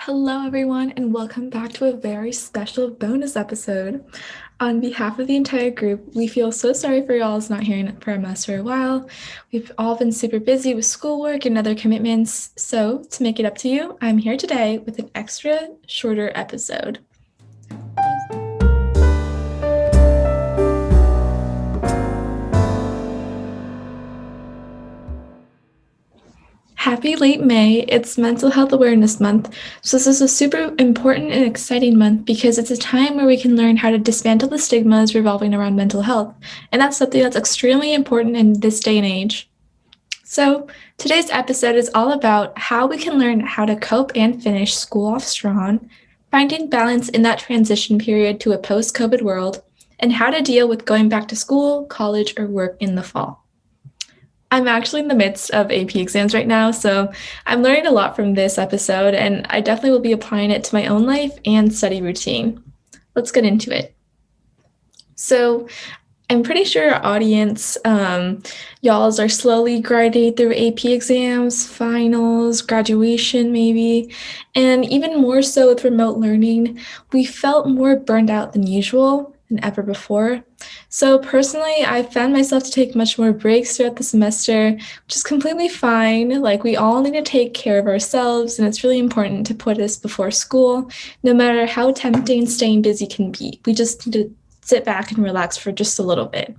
Hello, everyone, and welcome back to a very special bonus episode. On behalf of the entire group, we feel so sorry for y'all's not hearing from us for a while. We've all been super busy with schoolwork and other commitments, so to make it up to you, I'm here today with an extra shorter episode. Happy late May. It's Mental Health Awareness Month. So this is a super important and exciting month because it's a time where we can learn how to dismantle the stigmas revolving around mental health. And that's something that's extremely important in this day and age. So today's episode is all about how we can learn how to cope and finish school off strong, finding balance in that transition period to a post-COVID world, and how to deal with going back to school, college, or work in the fall. I'm actually in the midst of AP exams right now, so I'm learning a lot from this episode, and I definitely will be applying it to my own life and study routine. Let's get into it. So, I'm pretty sure our audience, y'alls are slowly grinding through AP exams, finals, graduation maybe, and even more so with remote learning, we felt more burned out than usual than ever before. So personally, I found myself to take much more breaks throughout the semester, which is completely fine. Like we all need to take care of ourselves, and it's really important to put this before school, no matter how tempting staying busy can be. We just need to sit back and relax for just a little bit.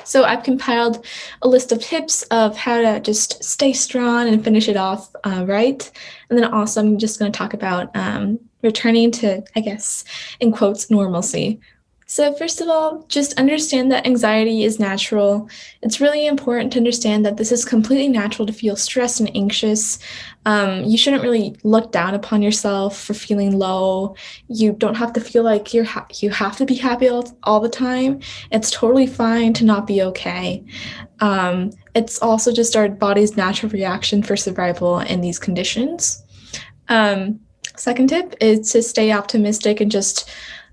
So I've compiled a list of tips of how to just stay strong and finish it off right. And then also I'm just going to talk about returning to, I guess, in quotes, normalcy. So first of all, just understand that anxiety is natural. It's really important to understand that this is completely natural to feel stressed and anxious. You shouldn't really look down upon yourself for feeling low. You don't have to feel like you have to be happy all the time. It's totally fine to not be okay. It's also just our body's natural reaction for survival in these conditions. Second tip is to stay optimistic and just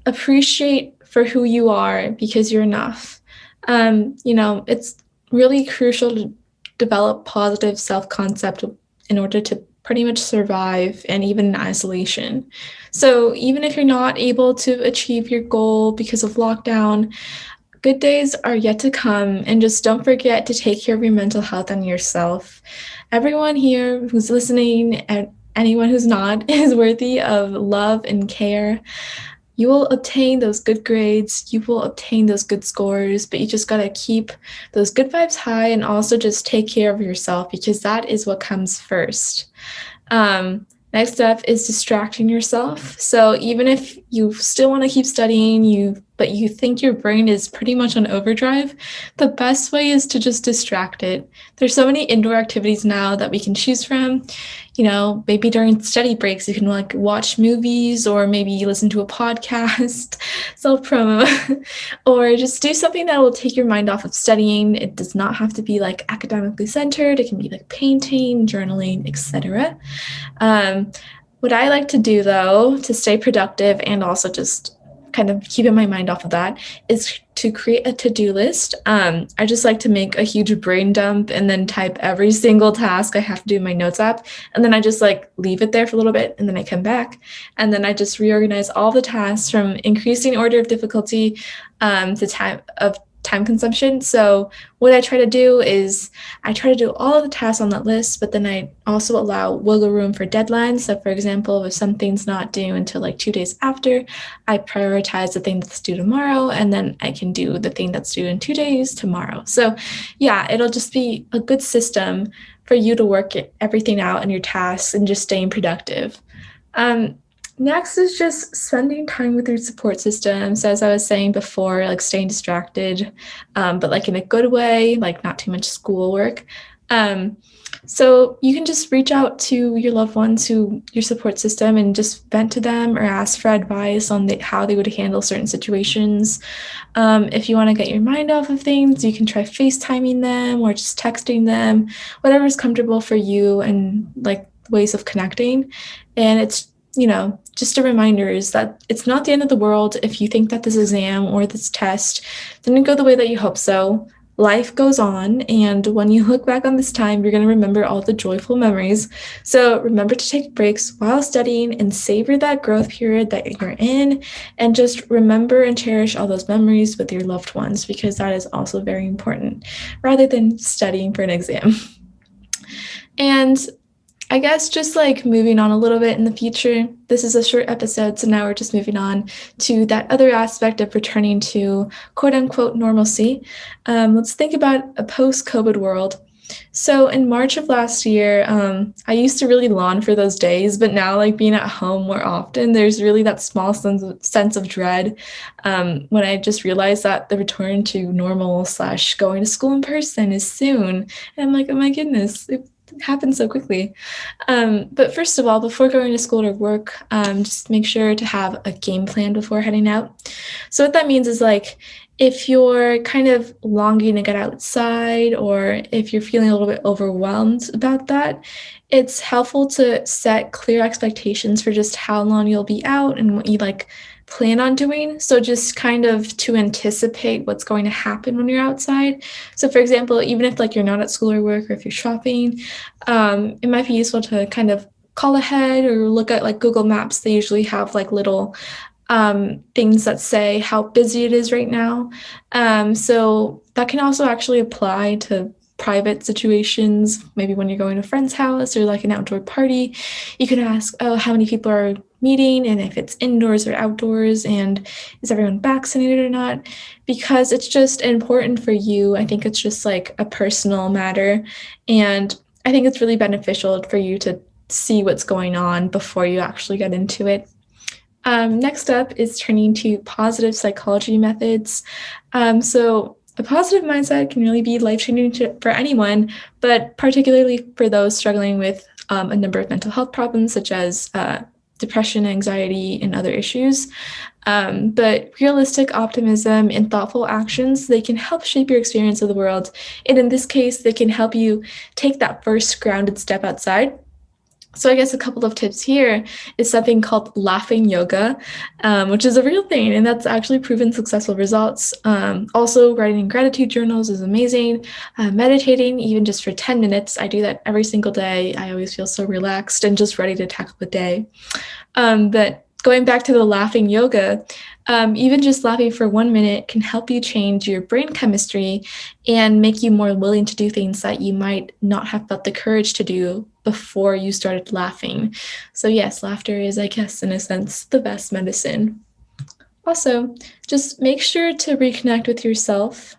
appreciate for who you are because you're enough. It's really crucial to develop positive self-concept in order to pretty much survive and even in isolation. So even if you're not able to achieve your goal because of lockdown, good days are yet to come, and just don't forget to take care of your mental health and yourself. Everyone here who's listening and anyone who's not is worthy of love and care. You will obtain those good grades, you will obtain those good scores, but you just gotta keep those good vibes high and also just take care of yourself because that is what comes first. Next up is distracting yourself. So even if you still want to keep studying, but you think your brain is pretty much on overdrive, the best way is to just distract it. There's so many indoor activities now that we can choose from. Maybe during study breaks, you can like watch movies or maybe listen to a podcast, self promo, or just do something that will take your mind off of studying. It does not have to be like academically centered. It can be like painting, journaling, etc. What I like to do though, to stay productive and also just kind of keeping my mind off of that, is to create a to-do list. I just like to make a huge brain dump and then type every single task I have to do in my notes app. And then I just like leave it there for a little bit and then I come back. And then I just reorganize all the tasks from increasing order of difficulty to time consumption. So what I try to do is I try to do all of the tasks on that list, but then I also allow wiggle room for deadlines. So for example, if something's not due until like 2 days after, I prioritize the thing that's due tomorrow, and then I can do the thing that's due in 2 days tomorrow. So yeah, it'll just be a good system for you to work everything out in your tasks and just staying productive. Next is just spending time with your support system. So as I was saying before, like staying distracted, but like in a good way, like not too much schoolwork. So you can just reach out to your loved ones, your support system, and just vent to them or ask for advice on how they would handle certain situations. If you want to get your mind off of things, you can try FaceTiming them or just texting them, whatever is comfortable for you and like ways of connecting. And it's just a reminder is that it's not the end of the world if you think that this exam or this test didn't go the way that you hope so. life goes on, and when you look back on this time, you're going to remember all the joyful memories. So remember to take breaks while studying and savor that growth period that you're in, and just remember and cherish all those memories with your loved ones, because that is also very important, rather than studying for an exam. And I guess just like moving on a little bit in the future, this is a short episode, so now we're just moving on to that other aspect of returning to quote unquote normalcy. Let's think about a post COVID world. So in March of last year, I used to really long for those days, but now, like being at home more often, there's really that small sense of dread when I just realized that the return to normal / going to school in person is soon. And I'm like, oh my goodness, it happened so quickly. But first of all, before going to school or work, just make sure to have a game plan before heading out. So what that means is like, if you're kind of longing to get outside, or if you're feeling a little bit overwhelmed about that, it's helpful to set clear expectations for just how long you'll be out and what you like plan on doing. So just kind of to anticipate what's going to happen when you're outside. So for example, even if like you're not at school or work, or if you're shopping, it might be useful to kind of call ahead or look at like Google Maps. They usually have like little things that say how busy it is right now. So that can also actually apply to private situations, maybe when you're going to a friend's house or like an outdoor party. You can ask, oh, how many people are meeting, and if it's indoors or outdoors, and is everyone vaccinated or not? Because it's just important for you. I think it's just like a personal matter, and I think it's really beneficial for you to see what's going on before you actually get into it. Next up is turning to positive psychology methods. So a positive mindset can really be life-changing for anyone, but particularly for those struggling with a number of mental health problems, such as depression, anxiety, and other issues. But realistic optimism and thoughtful actions, they can help shape your experience of the world. And in this case, they can help you take that first grounded step outside. So I guess a couple of tips here is something called laughing yoga, which is a real thing, and that's actually proven successful results. Also, writing gratitude journals is amazing. Meditating, even just for 10 minutes, I do that every single day. I always feel so relaxed and just ready to tackle the day. But going back to the laughing yoga, even just laughing for 1 minute can help you change your brain chemistry and make you more willing to do things that you might not have felt the courage to do before you started laughing. So yes, laughter is, I guess, in a sense, the best medicine. Also, just make sure to reconnect with yourself.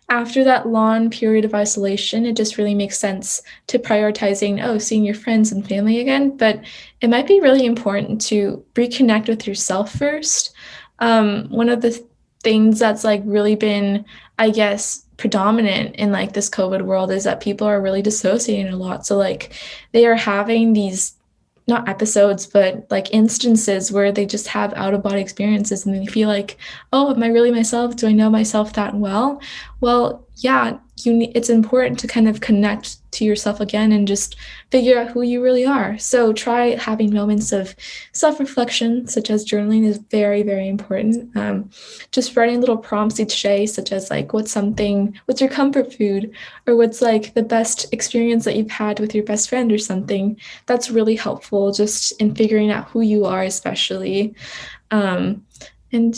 After that long period of isolation, it just really makes sense to prioritizing, oh, seeing your friends and family again. But it might be really important to reconnect with yourself first. One of the things that's like really been, I guess, predominant in like this COVID world is that people are really dissociating a lot. So like they are having these not episodes, but like instances where they just have out of body experiences and they feel like, oh, am I really myself? Do I know myself that well? Well, yeah, it's important to kind of connect to yourself again and just figure out who you really are. So try having moments of self-reflection, such as journaling is very, very important. Just writing little prompts each day, such as like, what's your comfort food? Or what's like the best experience that you've had with your best friend or something. That's really helpful just in figuring out who you are, especially. And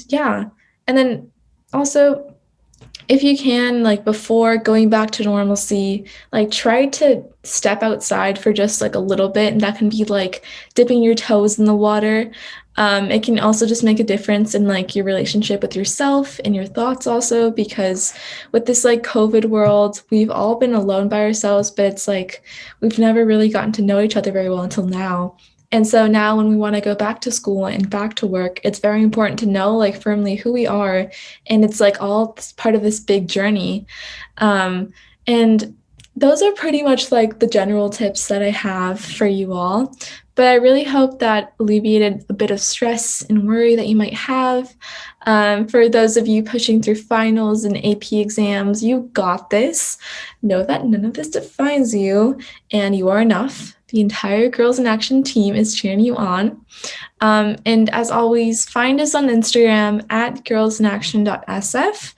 yeah, and then also, if you can, like before going back to normalcy, like try to step outside for just like a little bit. And that can be like dipping your toes in the water. It can also just make a difference in like your relationship with yourself and your thoughts also, because with this like COVID world, we've all been alone by ourselves, but it's like we've never really gotten to know each other very well until now. And so now when we want to go back to school and back to work, it's very important to know like firmly who we are. And it's like all part of this big journey. And those are pretty much like the general tips that I have for you all. But I really hope that alleviated a bit of stress and worry that you might have. For those of you pushing through finals and AP exams, you got this. Know that none of this defines you and you are enough. The entire Girls in Action team is cheering you on. And as always, find us on Instagram at girlsinaction.sf.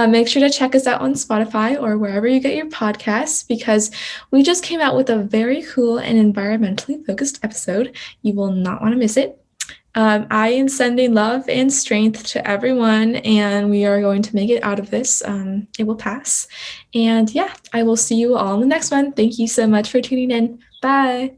Make sure to check us out on Spotify or wherever you get your podcasts, because we just came out with a very cool and environmentally focused episode. You will not want to miss it. I am sending love and strength to everyone, and we are going to make it out of this. It will pass. And yeah, I will see you all in the next one. Thank you so much for tuning in. Bye.